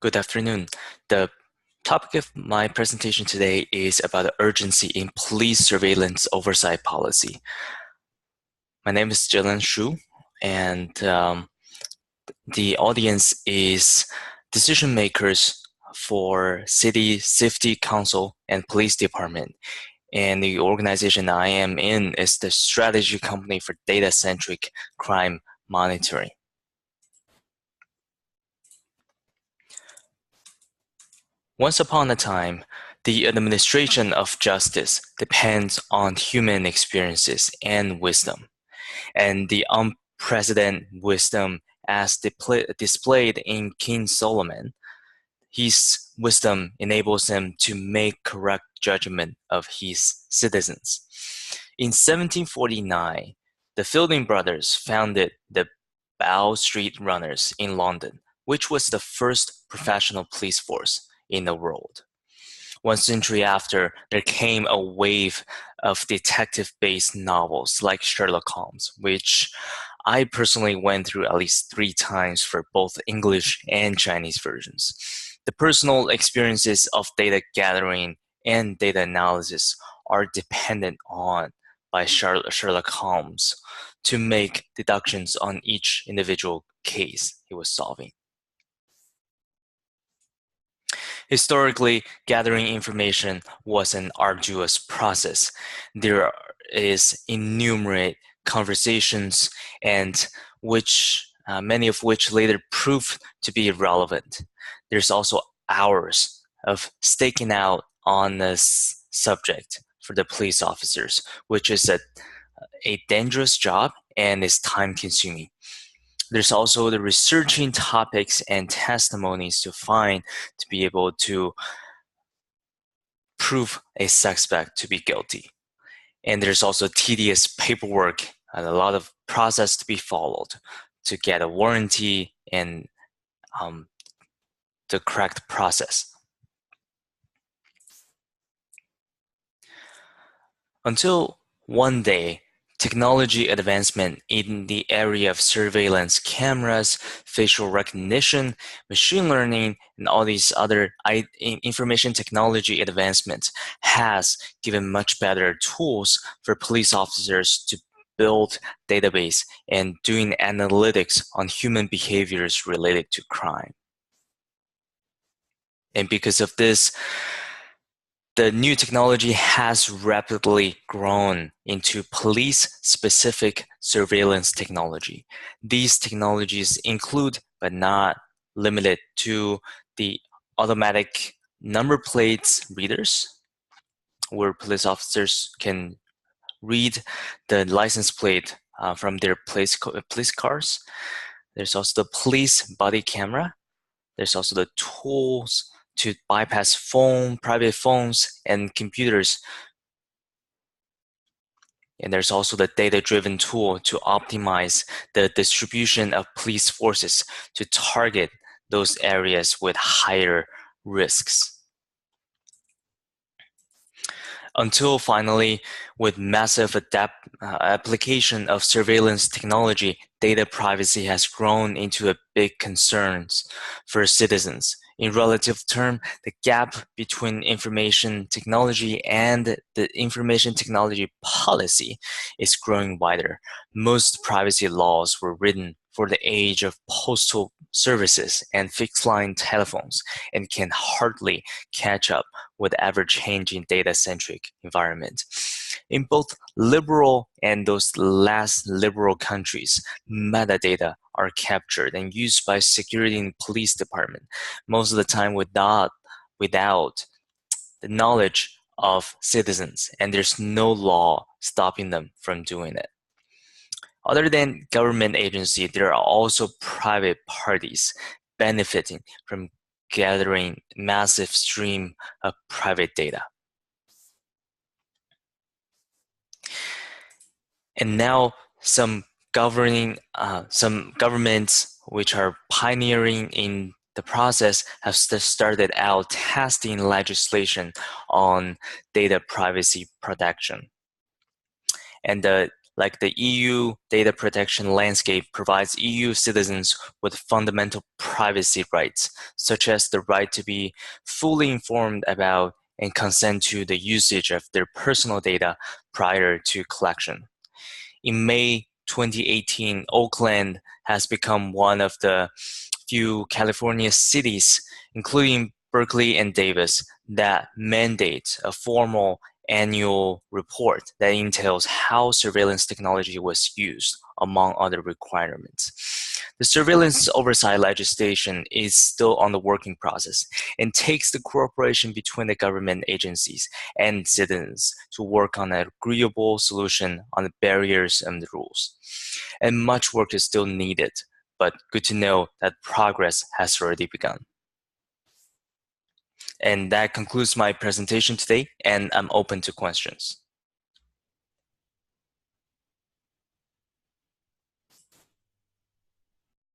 Good afternoon. The topic of my presentation today is about the urgency in police surveillance oversight policy. My name is ZeliangXu, and the audience is decision makers for City Safety Council and Police Department. And the organization I am in is the strategy company for data-centric crime monitoring. Once upon a time, the administration of justice depends on human experiences and wisdom, and the unprecedented wisdom as displayed in King Solomon. His wisdom enables him to make correct judgment of his citizens. In 1749, the Fielding brothers founded the Bow Street Runners in London, which was the first professional police force in the world. 1 century after, there came a wave of detective-based novels like Sherlock Holmes, which I personally went through at least 3 times for both English and Chinese versions. The personal experiences of data gathering and data analysis are dependent on by Sherlock Holmes to make deductions on each individual case he was solving. Historically, gathering information was an arduous process. There is innumerable conversations and many of which later proved to be irrelevant. There's also hours of staking out on this subject for the police officers, which is a dangerous job and is time consuming. There's also the researching topics and testimonies to be able to prove a suspect to be guilty. And there's also tedious paperwork and a lot of process to be followed to get a warranty and the correct process. Until one day, technology advancement in the area of surveillance cameras, facial recognition, machine learning, and all these other information technology advancements has given much better tools for police officers to build database and doing analytics on human behaviors related to crime. And because of this, the new technology has rapidly grown into police-specific surveillance technology. These technologies include, but not limited to, the automatic number plates readers, where police officers can read the license plate from their police cars. There's also the police body camera. There's also the tools to bypass private phones and computers. And there's also the data-driven tool to optimize the distribution of police forces to target those areas with higher risks. Until finally, with massive application of surveillance technology, data privacy has grown into a big concern for citizens. In relative term, the gap between information technology and the information technology policy is growing wider. Most privacy laws were written for the age of postal services and fixed line telephones and can hardly catch up with ever-changing data-centric environment. In both liberal and those less liberal countries, metadata are captured and used by security and police department, most of the time without the knowledge of citizens, and there's no law stopping them from doing it. Other than government agency, there are also private parties benefiting from gathering massive stream of private data. And now some governments which are pioneering in the process have started out testing legislation on data privacy protection. And the like the EU data protection landscape provides EU citizens with fundamental privacy rights, such as the right to be fully informed about and consent to the usage of their personal data prior to collection. In May 2018, Oakland has become one of the few California cities, including Berkeley and Davis, that mandate a formal annual report that entails how surveillance technology was used, among other requirements. The surveillance oversight legislation is still on the working process and takes the cooperation between the government agencies and citizens to work on an agreeable solution on the barriers and the rules. And much work is still needed, but good to know that progress has already begun. And that concludes my presentation today, and I'm open to questions.